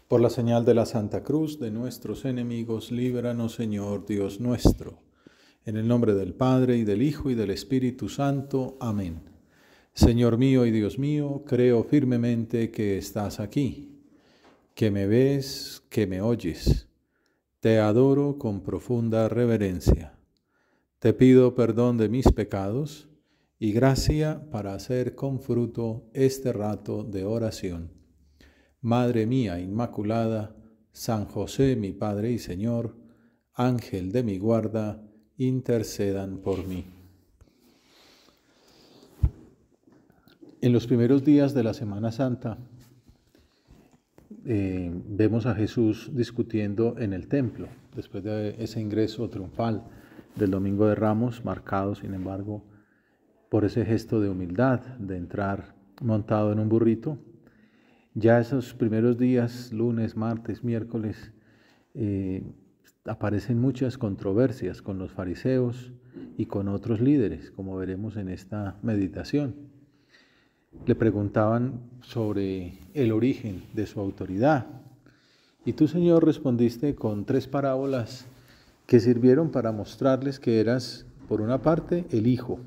Por la señal de la Santa Cruz de nuestros enemigos, líbranos, Señor Dios nuestro. En el nombre del Padre, y del Hijo, y del Espíritu Santo. Amén. Señor mío y Dios mío, creo firmemente que estás aquí, que me ves, que me oyes. Te adoro con profunda reverencia. Te pido perdón de mis pecados y gracia para hacer con fruto este rato de oración. Madre mía Inmaculada, San José, mi Padre y Señor, Ángel de mi guarda, intercedan por mí. En los primeros días de la Semana Santa, vemos a Jesús discutiendo en el templo, después de ese ingreso triunfal del Domingo de Ramos, marcado, sin embargo, por ese gesto de humildad, de entrar montado en un burrito. Ya esos primeros días, lunes, martes, miércoles, aparecen muchas controversias con los fariseos y con otros líderes, como veremos en esta meditación. Le preguntaban sobre el origen de su autoridad. Y tú, Señor, respondiste con 3 parábolas que sirvieron para mostrarles que eras, por una parte, el hijo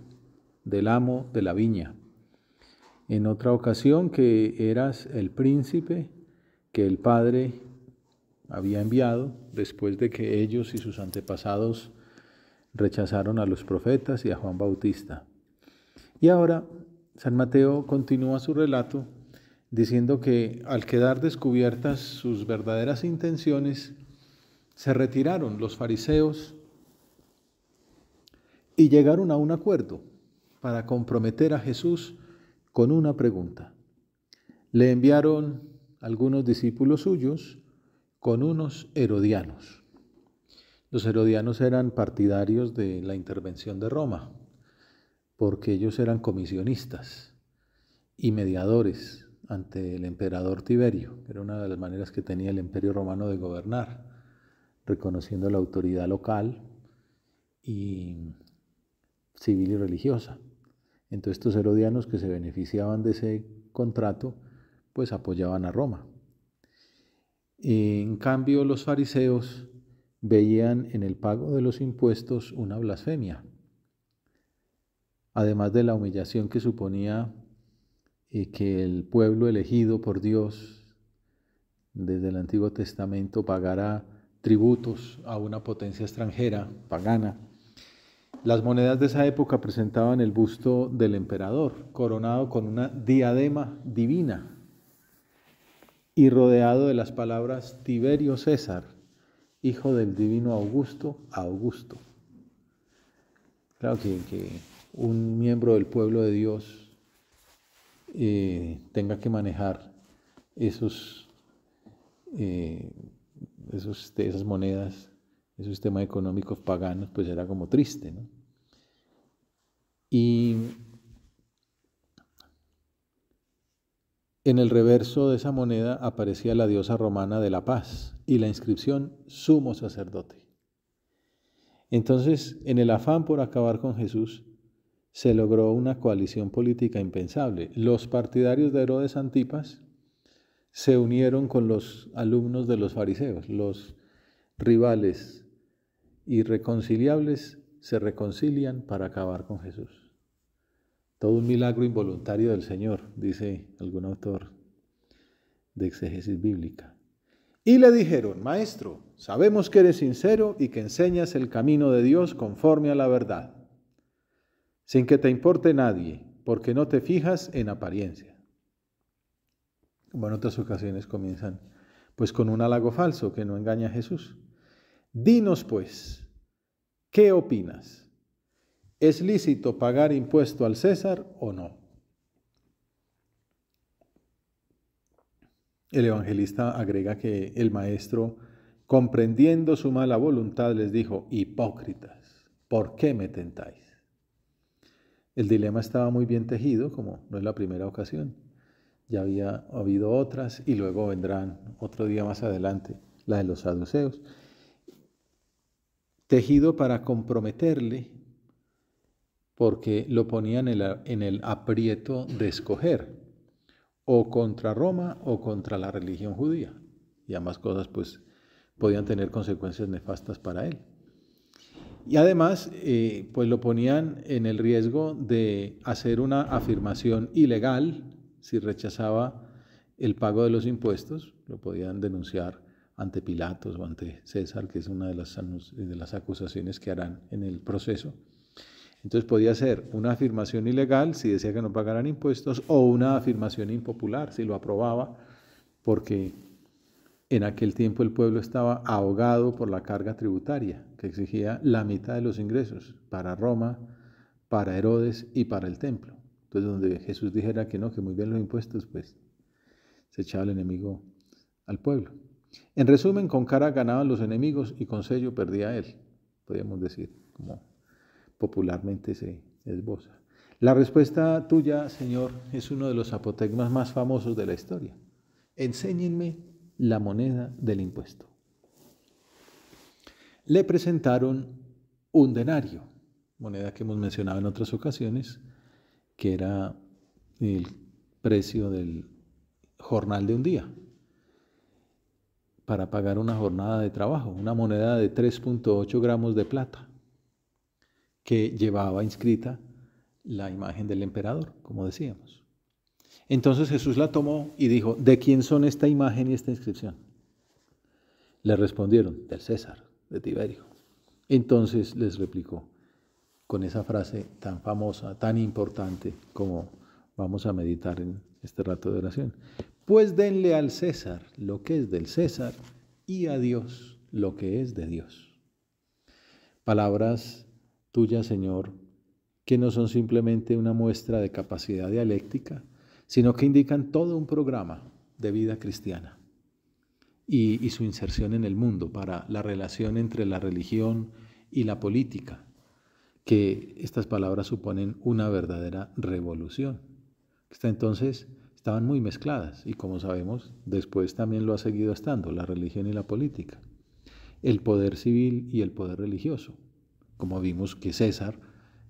del amo de la viña. En otra ocasión, que eras el príncipe que el Padre había enviado después de que ellos y sus antepasados rechazaron a los profetas y a Juan Bautista. Y ahora San Mateo continúa su relato diciendo que al quedar descubiertas sus verdaderas intenciones, se retiraron los fariseos y llegaron a un acuerdo para comprometer a Jesús con una pregunta. Le enviaron algunos discípulos suyos con unos herodianos. Los herodianos eran partidarios de la intervención de Roma, porque ellos eran comisionistas y mediadores ante el emperador Tiberio, que era una de las maneras que tenía el Imperio Romano de gobernar, reconociendo la autoridad local y civil y religiosa. Entonces estos herodianos que se beneficiaban de ese contrato, pues apoyaban a Roma. En cambio, los fariseos veían en el pago de los impuestos una blasfemia, además de la humillación que suponía que el pueblo elegido por Dios desde el Antiguo Testamento pagara tributos a una potencia extranjera, pagana. Las monedas de esa época presentaban el busto del emperador, coronado con una diadema divina y rodeado de las palabras Tiberio César, hijo del divino Augusto, Augusto. Claro que un miembro del pueblo de Dios tenga que manejar esas monedas, esos sistemas económicos paganos, pues era como triste, ¿no? Y en el reverso de esa moneda aparecía la diosa romana de la paz y la inscripción Sumo Sacerdote. Entonces, en el afán por acabar con Jesús, se logró una coalición política impensable. Los partidarios de Herodes Antipas se unieron con los alumnos de los fariseos. Los rivales irreconciliables se reconcilian para acabar con Jesús. Todo un milagro involuntario del Señor, dice algún autor de exégesis bíblica. Y le dijeron: Maestro, sabemos que eres sincero y que enseñas el camino de Dios conforme a la verdad, sin que te importe nadie, porque no te fijas en apariencia. Como en otras ocasiones comienzan pues con un halago falso que no engaña a Jesús. Dinos pues, ¿qué opinas? ¿Es lícito pagar impuesto al César o no? El evangelista agrega que el maestro, comprendiendo su mala voluntad, les dijo: hipócritas, ¿por qué me tentáis? El dilema estaba muy bien tejido, como no es la primera ocasión. Ya había habido otras y luego vendrán otro día más adelante, la de los saduceos. Tejido para comprometerle, porque lo ponían en el aprieto de escoger, o contra Roma o contra la religión judía. y ambas cosas pues podían tener consecuencias nefastas para él. Y además, pues lo ponían en el riesgo de hacer una afirmación ilegal si rechazaba el pago de los impuestos. Lo podían denunciar ante Pilatos o ante César, que es una de las acusaciones que harán en el proceso. Entonces podía ser una afirmación ilegal si decía que no pagaran impuestos, o una afirmación impopular si lo aprobaba, porque en aquel tiempo el pueblo estaba ahogado por la carga tributaria, que exigía la mitad de los ingresos para Roma, para Herodes y para el templo. Entonces, donde Jesús dijera que no, que muy bien los impuestos, pues se echaba el enemigo al pueblo. En resumen, con cara ganaban los enemigos y con sello perdía él, podríamos decir, como popularmente se esboza. La respuesta tuya, Señor, es uno de los apotegmas más famosos de la historia. Enséñenme la moneda del impuesto. Le presentaron un denario, moneda que hemos mencionado en otras ocasiones, que era el precio del jornal de un día, para pagar una jornada de trabajo, una moneda de 3.8 gramos de plata, que llevaba inscrita la imagen del emperador, como decíamos. Entonces Jesús la tomó y dijo, ¿de quién son esta imagen y esta inscripción? Le respondieron, del César, de Tiberio. Entonces les replicó, con esa frase tan famosa, tan importante, como vamos a meditar en este rato de oración. Pues denle al César lo que es del César y a Dios lo que es de Dios. Palabras tuyas, Señor, que no son simplemente una muestra de capacidad dialéctica, sino que indican todo un programa de vida cristiana y su inserción en el mundo para la relación entre la religión y la política, que estas palabras suponen una verdadera revolución. Hasta entonces estaban muy mezcladas y, como sabemos, después también lo ha seguido estando, la religión y la política, el poder civil y el poder religioso. Como vimos que César,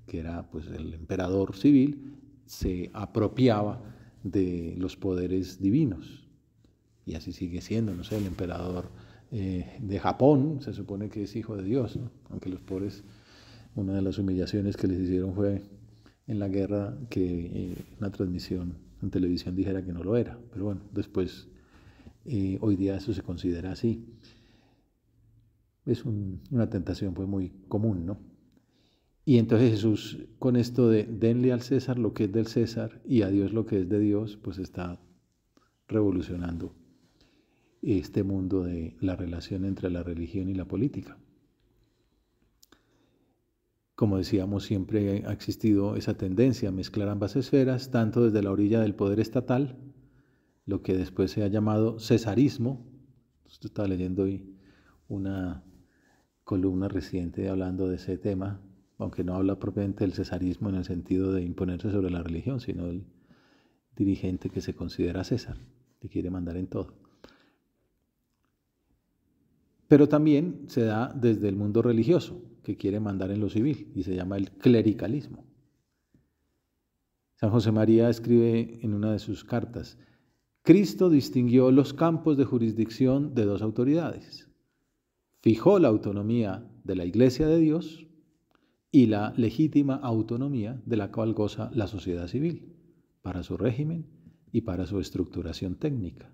que era pues el emperador civil, se apropiaba de los poderes divinos. Y así sigue siendo, no sé, el emperador de Japón, se supone que es hijo de Dios, ¿no? Aunque los pobres, una de las humillaciones que les hicieron fue en la guerra que una transmisión en televisión dijera que no lo era. Pero bueno, después, hoy día eso se considera así. Es una tentación pues muy común, ¿no? Y entonces Jesús, con esto de denle al César lo que es del César y a Dios lo que es de Dios, pues está revolucionando este mundo de la relación entre la religión y la política. Como decíamos, siempre ha existido esa tendencia a mezclar ambas esferas, tanto desde la orilla del poder estatal, lo que después se ha llamado cesarismo. Esto estaba leyendo hoy una columna reciente hablando de ese tema, aunque no habla propiamente del cesarismo en el sentido de imponerse sobre la religión, sino del dirigente que se considera César, que quiere mandar en todo. Pero también se da desde el mundo religioso, que quiere mandar en lo civil, y se llama el clericalismo. San José María escribe en una de sus cartas, Cristo distinguió los campos de jurisdicción de dos autoridades. Fijó la autonomía de la Iglesia de Dios y la legítima autonomía de la cual goza la sociedad civil, para su régimen y para su estructuración técnica.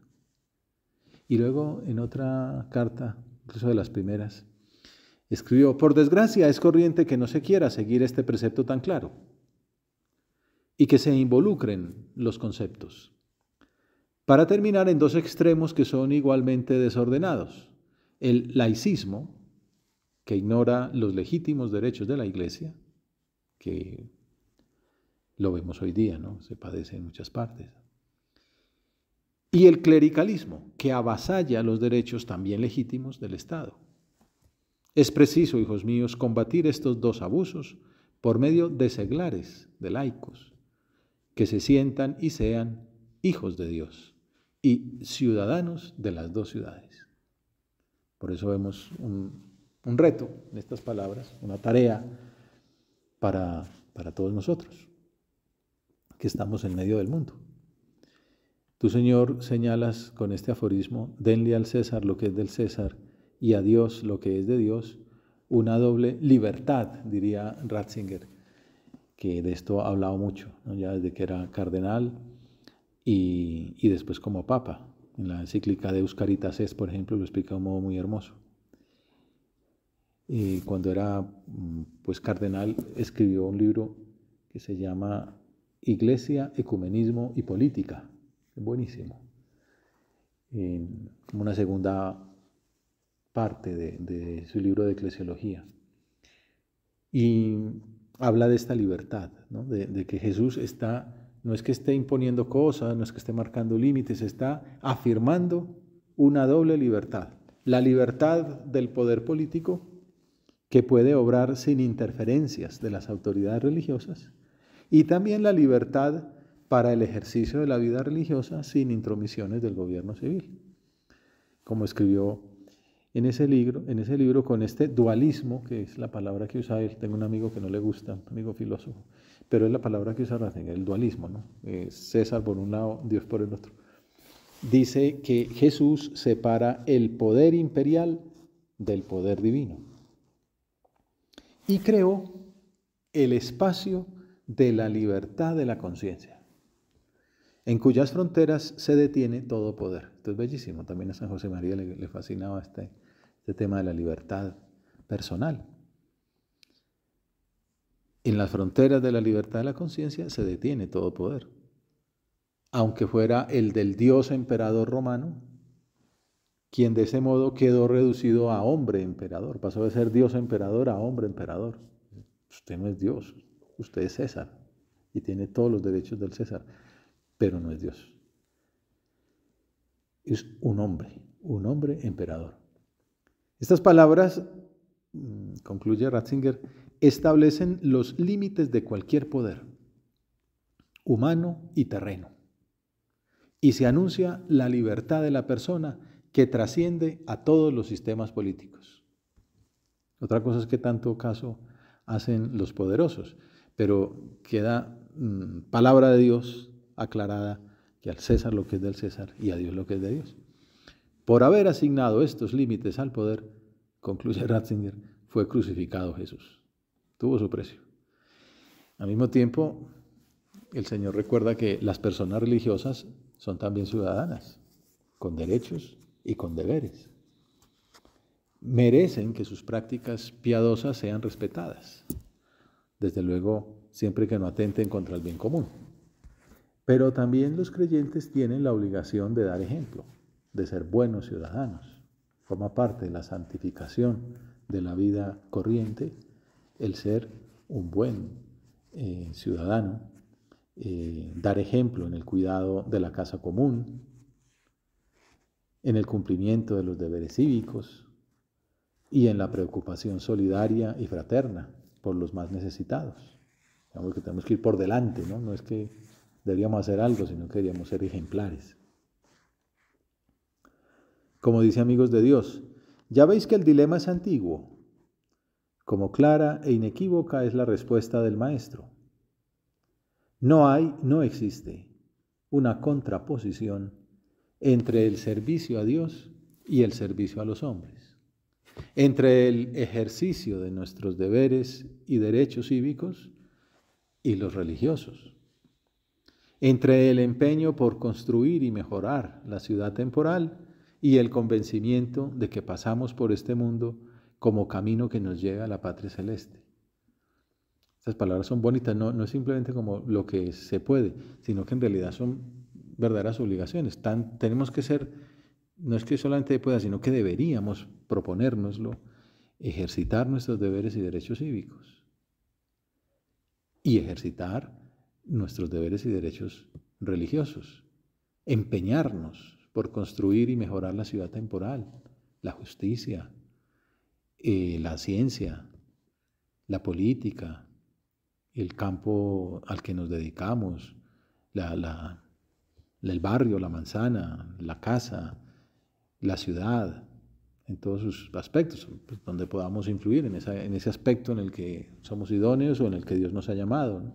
Y luego, en otra carta, incluso de las primeras, escribió, por desgracia es corriente que no se quiera seguir este precepto tan claro y que se involucren los conceptos, para terminar en dos extremos que son igualmente desordenados. El laicismo, que ignora los legítimos derechos de la Iglesia, que lo vemos hoy día, ¿no? Se padece en muchas partes. Y el clericalismo, que avasalla los derechos también legítimos del Estado. Es preciso, hijos míos, combatir estos dos abusos por medio de seglares, de laicos, que se sientan y sean hijos de Dios y ciudadanos de las dos ciudades. Por eso vemos un reto en estas palabras, una tarea para todos nosotros, que estamos en medio del mundo. Tú, Señor, señalas con este aforismo: denle al César lo que es del César y a Dios lo que es de Dios, una doble libertad, diría Ratzinger, que de esto ha hablado mucho, ¿no? Ya desde que era cardenal y después como papa. En la encíclica Deus Caritas Est, por ejemplo, lo explica de un modo muy hermoso. Y cuando era pues cardenal, escribió un libro que se llama Iglesia, Ecumenismo y Política. Es buenísimo. Como una segunda parte de su libro de eclesiología. Y habla de esta libertad, ¿no? De que Jesús no es que esté imponiendo cosas, no es que esté marcando límites, está afirmando una doble libertad. La libertad del poder político, que puede obrar sin interferencias de las autoridades religiosas, y también la libertad para el ejercicio de la vida religiosa sin intromisiones del gobierno civil. Como escribió en ese libro con este dualismo, que es la palabra que usa él. Tengo un amigo que no le gusta, un amigo filósofo, pero es la palabra que usa Ratzinger, el dualismo, ¿no? César por un lado, Dios por el otro. Dice que Jesús separa el poder imperial del poder divino y creó el espacio de la libertad de la conciencia, en cuyas fronteras se detiene todo poder. Esto es bellísimo. También a San José María le fascinaba este tema de la libertad personal. En las fronteras de la libertad de la conciencia se detiene todo poder. Aunque fuera el del Dios emperador romano, quien de ese modo quedó reducido a hombre emperador. Pasó de ser Dios emperador a hombre emperador. Usted no es Dios, usted es César y tiene todos los derechos del César, pero no es Dios. Es un hombre emperador. Estas palabras, concluye Ratzinger, establecen los límites de cualquier poder, humano y terreno, y se anuncia la libertad de la persona que trasciende a todos los sistemas políticos. Otra cosa es que tanto caso hacen los poderosos, pero queda palabra de Dios aclarada, que al César lo que es del César y a Dios lo que es de Dios. Por haber asignado estos límites al poder, concluye Ratzinger, fue crucificado Jesús. Tuvo su precio. Al mismo tiempo, el Señor recuerda que las personas religiosas son también ciudadanas, con derechos y con deberes. Merecen que sus prácticas piadosas sean respetadas, desde luego siempre que no atenten contra el bien común. Pero también los creyentes tienen la obligación de dar ejemplo, de ser buenos ciudadanos. Forma parte de la santificación de la vida corriente el ser un buen ciudadano, dar ejemplo en el cuidado de la casa común, en el cumplimiento de los deberes cívicos y en la preocupación solidaria y fraterna por los más necesitados. Digamos que tenemos que ir por delante, ¿no? No es que deberíamos hacer algo, sino que deberíamos ser ejemplares. Como dice Amigos de Dios, ya veis que el dilema es antiguo. Como clara e inequívoca es la respuesta del Maestro. No existe una contraposición entre el servicio a Dios y el servicio a los hombres, entre el ejercicio de nuestros deberes y derechos cívicos y los religiosos, entre el empeño por construir y mejorar la ciudad temporal y el convencimiento de que pasamos por este mundo como camino que nos lleva a la patria celeste. Estas palabras son bonitas, no es simplemente como lo que se puede, sino que en realidad son verdaderas obligaciones. Tenemos que ser, no es que solamente pueda, sino que deberíamos proponérnoslo, ejercitar nuestros deberes y derechos cívicos y ejercitar nuestros deberes y derechos religiosos, empeñarnos por construir y mejorar la ciudad temporal, la justicia, la ciencia, la política, el campo al que nos dedicamos, el barrio, la manzana, la casa, la ciudad, en todos sus aspectos, pues, donde podamos influir en ese aspecto en el que somos idóneos o en el que Dios nos ha llamado, ¿no?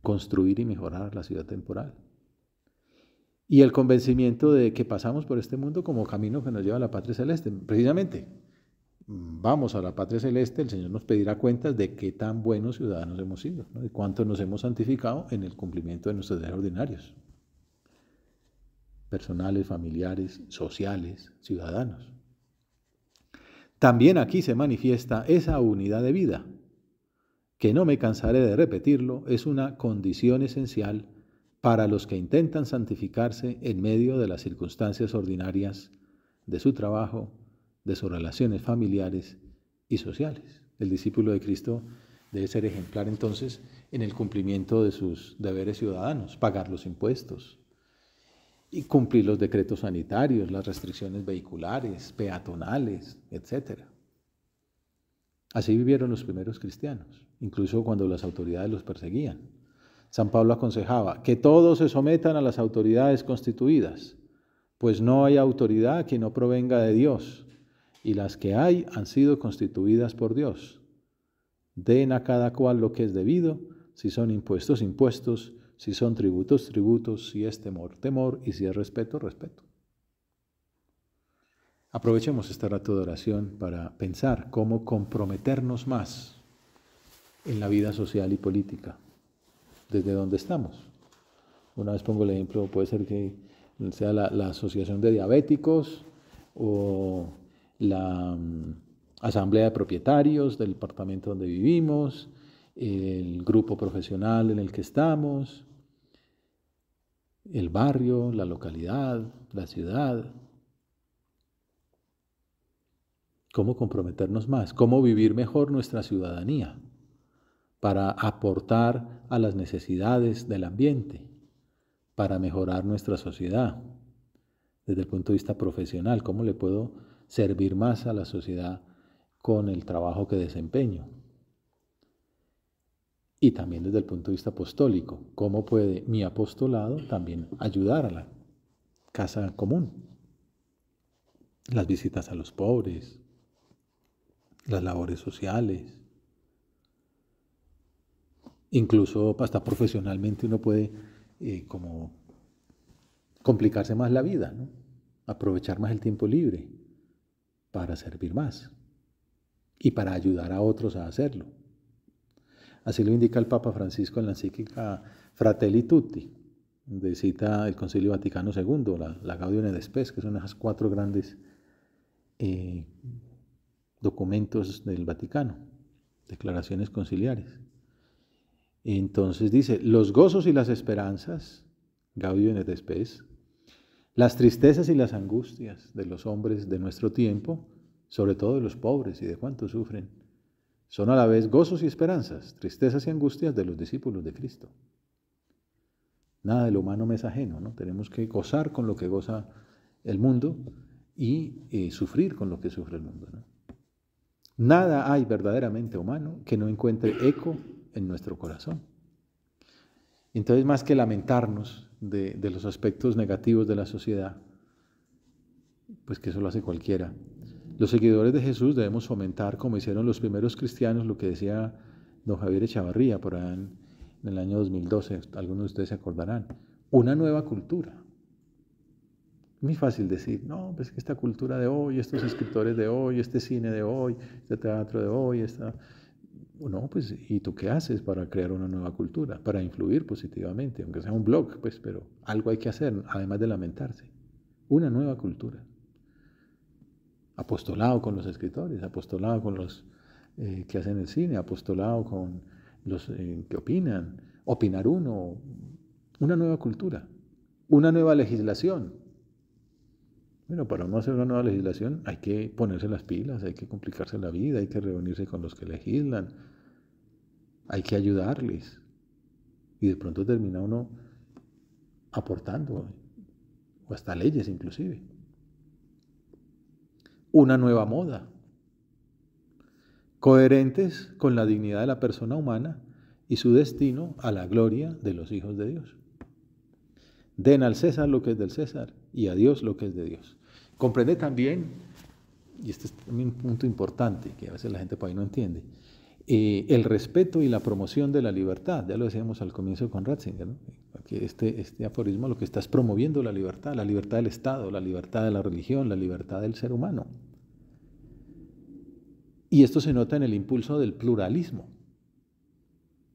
Construir y mejorar la ciudad temporal. y el convencimiento de que pasamos por este mundo como camino que nos lleva a la patria celeste. Precisamente, vamos a la patria celeste, el Señor nos pedirá cuentas de qué tan buenos ciudadanos hemos sido, ¿no? De cuánto nos hemos santificado en el cumplimiento de nuestros deberes ordinarios, personales, familiares, sociales, ciudadanos. También aquí se manifiesta esa unidad de vida, que no me cansaré de repetirlo, es una condición esencial para los que intentan santificarse en medio de las circunstancias ordinarias de su trabajo, de sus relaciones familiares y sociales. El discípulo de Cristo debe ser ejemplar entonces en el cumplimiento de sus deberes ciudadanos, pagar los impuestos y cumplir los decretos sanitarios, las restricciones vehiculares, peatonales, etc. Así vivieron los primeros cristianos, incluso cuando las autoridades los perseguían. San Pablo aconsejaba que todos se sometan a las autoridades constituidas, pues no hay autoridad que no provenga de Dios, y las que hay han sido constituidas por Dios. Den a cada cual lo que es debido, si son impuestos, impuestos, si son tributos, tributos, si es temor, temor, y si es respeto, respeto. Aprovechemos este rato de oración para pensar cómo comprometernos más en la vida social y política, desde donde estamos. Una vez pongo el ejemplo, puede ser que sea la Asociación de Diabéticos o la Asamblea de Propietarios del departamento donde vivimos, el grupo profesional en el que estamos, el barrio, la localidad, la ciudad. ¿Cómo comprometernos más? ¿Cómo vivir mejor nuestra ciudadanía para aportar a las necesidades del ambiente, para mejorar nuestra sociedad? Desde el punto de vista profesional, ¿cómo le puedo servir más a la sociedad con el trabajo que desempeño? Y también desde el punto de vista apostólico, ¿cómo puede mi apostolado también ayudar a la casa común? Las visitas a los pobres, las labores sociales, incluso hasta profesionalmente uno puede como complicarse más la vida, ¿no? Aprovechar más el tiempo libre para servir más y para ayudar a otros a hacerlo. Así lo indica el Papa Francisco en la encíclica Fratelli Tutti, donde cita el Concilio Vaticano II, la Gaudium et Spes, que son esas 4 grandes documentos del Vaticano, declaraciones conciliares. Entonces dice, los gozos y las esperanzas, Gaudium et Spes, las tristezas y las angustias de los hombres de nuestro tiempo, sobre todo de los pobres y de cuantos sufren, son a la vez gozos y esperanzas, tristezas y angustias de los discípulos de Cristo. Nada de lo humano me es ajeno, ¿no? Tenemos que gozar con lo que goza el mundo y sufrir con lo que sufre el mundo, ¿no? Nada hay verdaderamente humano que no encuentre eco en nuestro corazón. Entonces, más que lamentarnos de los aspectos negativos de la sociedad, pues que eso lo hace cualquiera, los seguidores de Jesús debemos fomentar, como hicieron los primeros cristianos, lo que decía don Javier Echavarría por ahí en el año 2012, algunos de ustedes se acordarán, una nueva cultura. Muy fácil decir, no, pues que esta cultura de hoy, estos escritores de hoy, este cine de hoy, este teatro de hoy, no, pues, ¿y tú qué haces para crear una nueva cultura? Para influir positivamente, aunque sea un blog, pues, pero algo hay que hacer, además de lamentarse. Una nueva cultura. Apostolado con los escritores, apostolado con los que hacen el cine, apostolado con los que opinan, opinar uno, una nueva cultura, una nueva legislación. Bueno, para no hacer una nueva legislación hay que ponerse las pilas, hay que complicarse la vida, hay que reunirse con los que legislan, hay que ayudarles. Y de pronto termina uno aportando, o hasta leyes inclusive. Una nueva moda, coherentes con la dignidad de la persona humana y su destino a la gloria de los hijos de Dios. Den al César lo que es del César y a Dios lo que es de Dios. Comprende también, y este es también un punto importante que a veces la gente por ahí no entiende, el respeto y la promoción de la libertad. Ya lo decíamos al comienzo con Ratzinger, ¿no? Aquí este aforismo lo que está es promoviendo la libertad del Estado, la libertad de la religión, la libertad del ser humano. Y esto se nota en el impulso del pluralismo.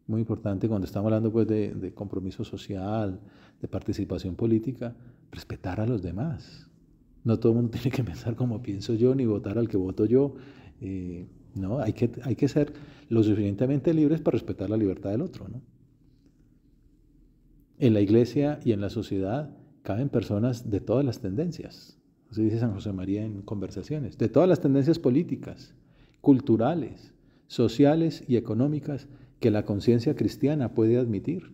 Muy importante cuando estamos hablando pues, de compromiso social, de participación política, respetar a los demás. No todo el mundo tiene que pensar como pienso yo, ni votar al que voto yo. No, hay que ser lo suficientemente libres para respetar la libertad del otro, ¿no? En la iglesia y en la sociedad caben personas de todas las tendencias. Así dice San José María en Conversaciones. De todas las tendencias políticas, culturales, sociales y económicas que la conciencia cristiana puede admitir.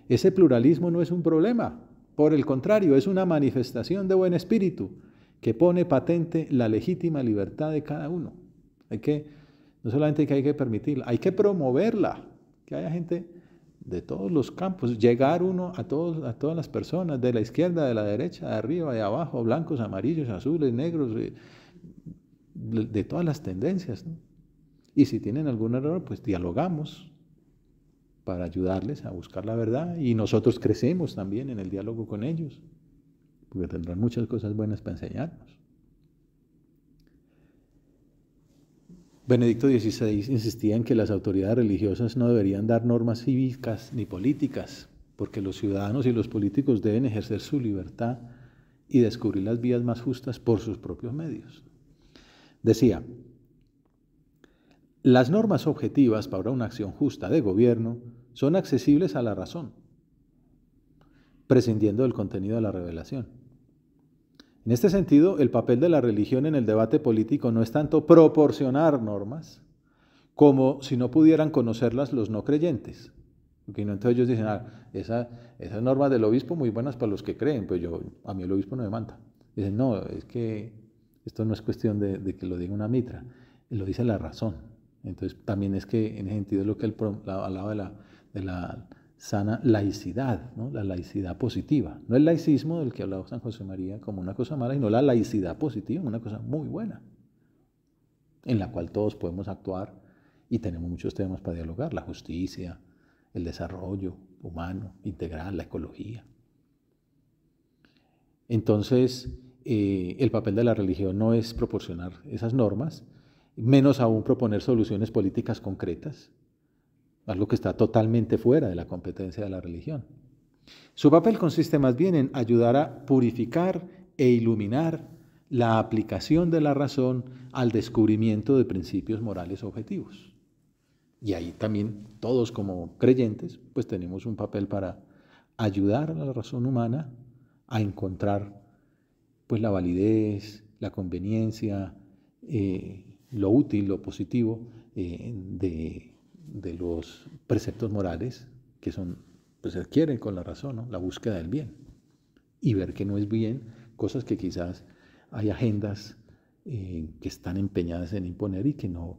Ese pluralismo no es un problema. Por el contrario, es una manifestación de buen espíritu que pone patente la legítima libertad de cada uno. No solamente que hay que permitirla, hay que promoverla, que haya gente de todos los campos, llegar uno a todas las personas, de la izquierda, de la derecha, de arriba, de abajo, blancos, amarillos, azules, negros, de todas las tendencias, ¿no? Y si tienen algún error, pues dialogamos para ayudarles a buscar la verdad, y nosotros crecemos también en el diálogo con ellos, porque tendrán muchas cosas buenas para enseñarnos. Benedicto XVI insistía en que las autoridades religiosas no deberían dar normas cívicas ni políticas, porque los ciudadanos y los políticos deben ejercer su libertad y descubrir las vías más justas por sus propios medios. Decía, las normas objetivas para una acción justa de gobierno son accesibles a la razón, prescindiendo del contenido de la revelación. En este sentido, el papel de la religión en el debate político no es tanto proporcionar normas, como si no pudieran conocerlas los no creyentes. Porque no, entonces ellos dicen, esas normas del obispo muy buenas para los que creen, pues a mí el obispo no me manda. Dicen, no, es que esto no es cuestión de que lo diga una mitra, lo dice la razón. Entonces también es que en ese sentido es lo que él hablaba de la sana laicidad, ¿no? La laicidad positiva. No el laicismo del que hablaba San José María como una cosa mala, sino la laicidad positiva, una cosa muy buena, en la cual todos podemos actuar y tenemos muchos temas para dialogar, la justicia, el desarrollo humano, integral, la ecología. Entonces, el papel de la religión no es proporcionar esas normas, menos aún proponer soluciones políticas concretas, algo que está totalmente fuera de la competencia de la religión. Su papel consiste más bien en ayudar a purificar e iluminar la aplicación de la razón al descubrimiento de principios morales objetivos. Y ahí también todos como creyentes pues tenemos un papel para ayudar a la razón humana a encontrar pues la validez, la conveniencia, lo útil, lo positivo de los preceptos morales que son, pues se adquieren con la razón, ¿no? La búsqueda del bien y ver que no es bien cosas que quizás hay agendas que están empeñadas en imponer y que no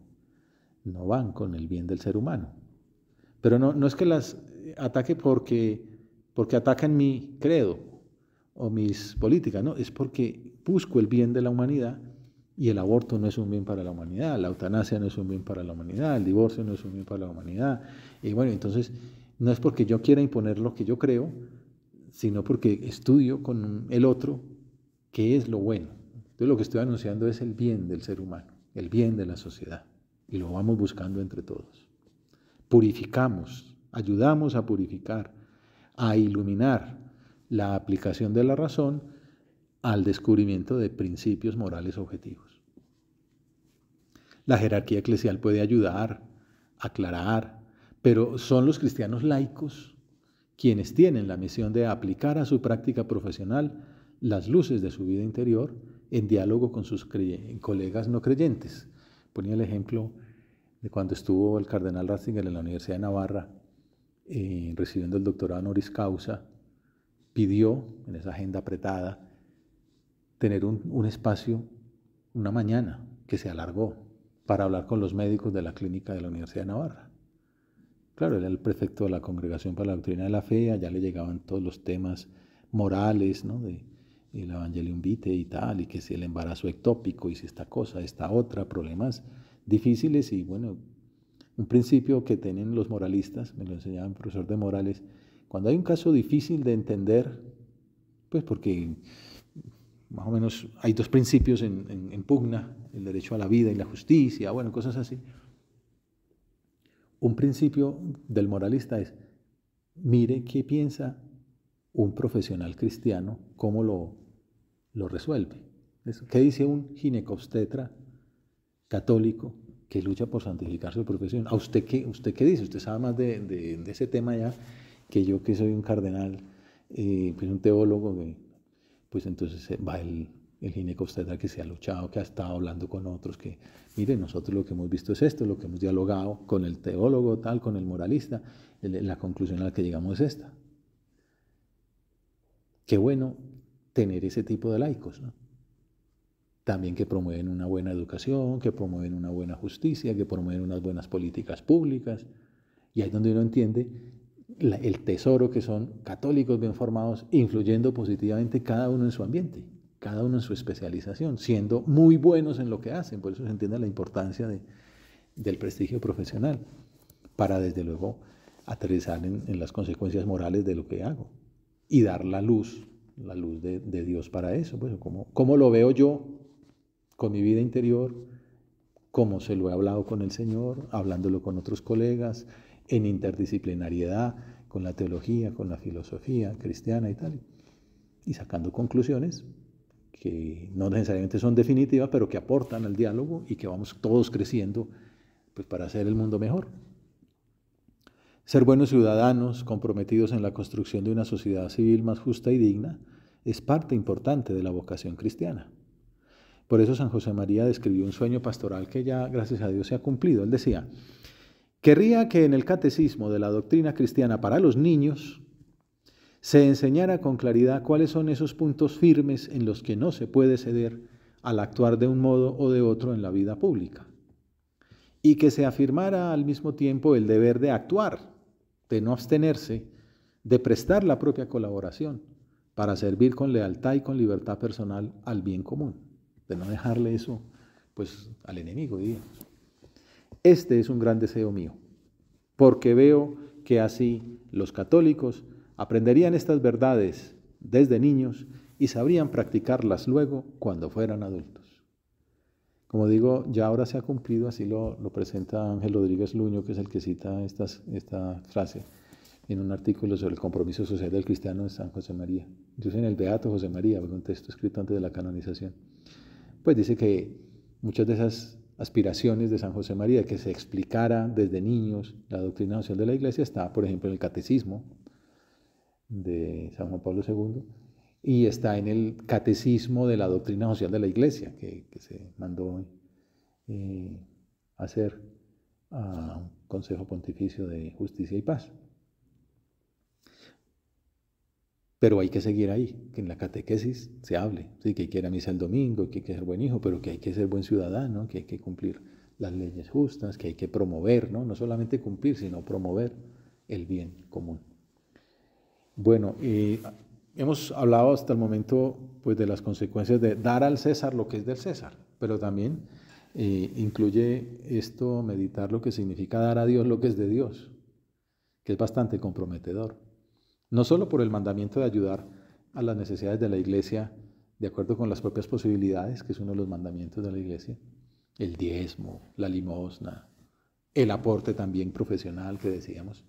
van con el bien del ser humano. Pero no es que las ataque porque atacan mi credo o mis políticas, no, es porque busco el bien de la humanidad. Y el aborto no es un bien para la humanidad, la eutanasia no es un bien para la humanidad, el divorcio no es un bien para la humanidad. Y bueno, entonces no es porque yo quiera imponer lo que yo creo, sino porque estudio con el otro qué es lo bueno. Entonces lo que estoy anunciando es el bien del ser humano, el bien de la sociedad. Y lo vamos buscando entre todos. Purificamos, ayudamos a purificar, a iluminar la aplicación de la razón al descubrimiento de principios morales objetivos. La jerarquía eclesial puede ayudar, aclarar, pero son los cristianos laicos quienes tienen la misión de aplicar a su práctica profesional las luces de su vida interior en diálogo con sus colegas no creyentes. Ponía el ejemplo de cuando estuvo el cardenal Ratzinger en la Universidad de Navarra recibiendo el doctorado honoris causa, pidió en esa agenda apretada tener un espacio, una mañana que se alargó para hablar con los médicos de la clínica de la Universidad de Navarra. Claro, él era el prefecto de la Congregación para la Doctrina de la Fe, allá le llegaban todos los temas morales, ¿no? De el Evangelium Vitae y tal, y que si el embarazo ectópico, y si esta cosa, esta otra, problemas difíciles y bueno, un principio que tienen los moralistas, me lo enseñaba un profesor de morales, cuando hay un caso difícil de entender, pues porque más o menos hay dos principios en pugna, el derecho a la vida y la justicia, bueno, cosas así. Un principio del moralista es, mire qué piensa un profesional cristiano, cómo lo resuelve. ¿Qué dice un ginecobstetra católico que lucha por santificar su profesión? ¿A usted qué dice? Usted sabe más de ese tema ya que yo, que soy un cardenal, pues un teólogo, pues entonces va el ginecobstetra que se ha luchado, que ha estado hablando con otros, que mire, nosotros lo que hemos visto es esto, lo que hemos dialogado con el teólogo tal, con el moralista, la conclusión a la que llegamos es esta. Qué bueno tener ese tipo de laicos, ¿no? También que promueven una buena educación, que promueven una buena justicia, que promueven unas buenas políticas públicas. Y ahí es donde uno entiende el tesoro que son católicos bien formados, influyendo positivamente cada uno en su ambiente, cada uno en su especialización, siendo muy buenos en lo que hacen. Por eso se entiende la importancia del prestigio profesional, para desde luego aterrizar en las consecuencias morales de lo que hago y dar la luz de Dios para eso. Pues, ¿cómo lo veo yo con mi vida interior? Cómo se lo he hablado con el Señor, hablándolo con otros colegas, en interdisciplinariedad, con la teología, con la filosofía cristiana y tal, y sacando conclusiones que no necesariamente son definitivas, pero que aportan al diálogo y que vamos todos creciendo, pues, para hacer el mundo mejor. Ser buenos ciudadanos, comprometidos en la construcción de una sociedad civil más justa y digna, es parte importante de la vocación cristiana. Por eso San José María describió un sueño pastoral que ya, gracias a Dios, se ha cumplido. Él decía, querría que en el catecismo de la doctrina cristiana para los niños se enseñara con claridad cuáles son esos puntos firmes en los que no se puede ceder al actuar de un modo o de otro en la vida pública, y que se afirmara al mismo tiempo el deber de actuar, de no abstenerse, de prestar la propia colaboración para servir con lealtad y con libertad personal al bien común, de no dejarle eso, pues, al enemigo, digamos. Este es un gran deseo mío, porque veo que así los católicos aprenderían estas verdades desde niños y sabrían practicarlas luego cuando fueran adultos. Como digo, ya ahora se ha cumplido, así lo presenta Ángel Rodríguez Luño, que es el que cita esta frase en un artículo sobre el compromiso social del cristiano de San José María. Yo soy en el Beato José María, un texto escrito antes de la canonización. Pues dice que muchas de esas aspiraciones de San José María, que se explicara desde niños la doctrina social de la Iglesia, está, por ejemplo, en el Catecismo de San Juan Pablo II, y está en el Catecismo de la doctrina social de la Iglesia, que se mandó hacer a un Consejo Pontificio de Justicia y Paz. Pero hay que seguir ahí, que en la catequesis se hable, ¿sí? Que hay que ir a misa el domingo, que hay que ser buen hijo, pero que hay que ser buen ciudadano, que hay que cumplir las leyes justas, que hay que promover, ¿no? No solamente cumplir, sino promover el bien común. Bueno, hemos hablado hasta el momento, pues, de las consecuencias de dar al César lo que es del César, pero también incluye esto, meditar lo que significa dar a Dios lo que es de Dios, que es bastante comprometedor. No solo por el mandamiento de ayudar a las necesidades de la Iglesia de acuerdo con las propias posibilidades, que es uno de los mandamientos de la Iglesia, el diezmo, la limosna, el aporte también profesional que decíamos,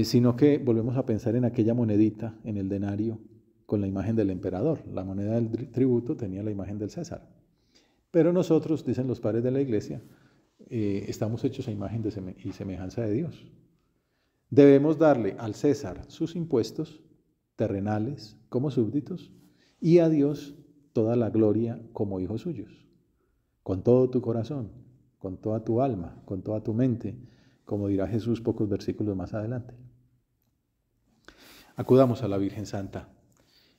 sino que volvemos a pensar en aquella monedita, en el denario, con la imagen del emperador. La moneda del tributo tenía la imagen del César. Pero nosotros, dicen los padres de la Iglesia, estamos hechos a imagen y semejanza de Dios. Debemos darle al César sus impuestos terrenales como súbditos y a Dios toda la gloria como hijos suyos, con todo tu corazón, con toda tu alma, con toda tu mente, como dirá Jesús pocos versículos más adelante. Acudamos a la Virgen Santa.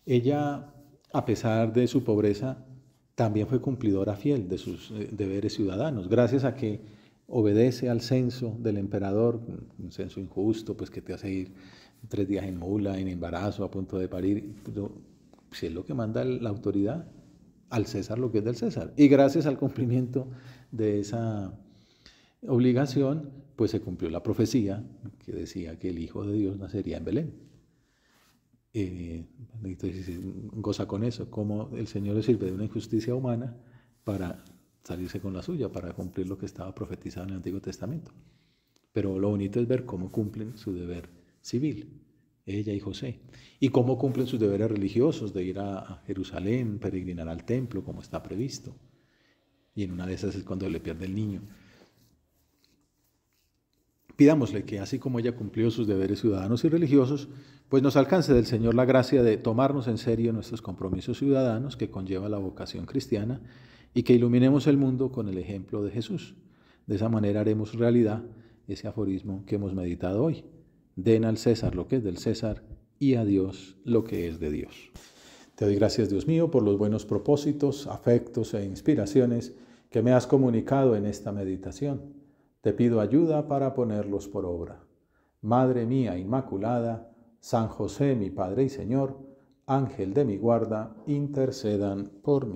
Ella, a pesar de su pobreza, también fue cumplidora fiel de sus deberes ciudadanos, gracias a que obedece al censo del emperador, un censo injusto, pues que te hace ir 3 días en mula, en embarazo, a punto de parir. Pero si es lo que manda la autoridad, al César lo que es del César. Y gracias al cumplimiento de esa obligación, pues se cumplió la profecía que decía que el Hijo de Dios nacería en Belén. Entonces, goza con eso, como el Señor le sirve de una injusticia humana para salirse con la suya, para cumplir lo que estaba profetizado en el Antiguo Testamento. Pero lo bonito es ver cómo cumplen su deber civil, ella y José, y cómo cumplen sus deberes religiosos de ir a Jerusalén, peregrinar al templo, como está previsto. Y en una de esas es cuando le pierde el niño. Pidámosle que así como ella cumplió sus deberes ciudadanos y religiosos, pues nos alcance del Señor la gracia de tomarnos en serio nuestros compromisos ciudadanos que conlleva la vocación cristiana y que iluminemos el mundo con el ejemplo de Jesús. De esa manera haremos realidad ese aforismo que hemos meditado hoy. Den al César lo que es del César y a Dios lo que es de Dios. Te doy gracias, Dios mío, por los buenos propósitos, afectos e inspiraciones que me has comunicado en esta meditación. Te pido ayuda para ponerlos por obra. Madre mía Inmaculada, San José, mi Padre y Señor, Ángel de mi guarda, intercedan por mí.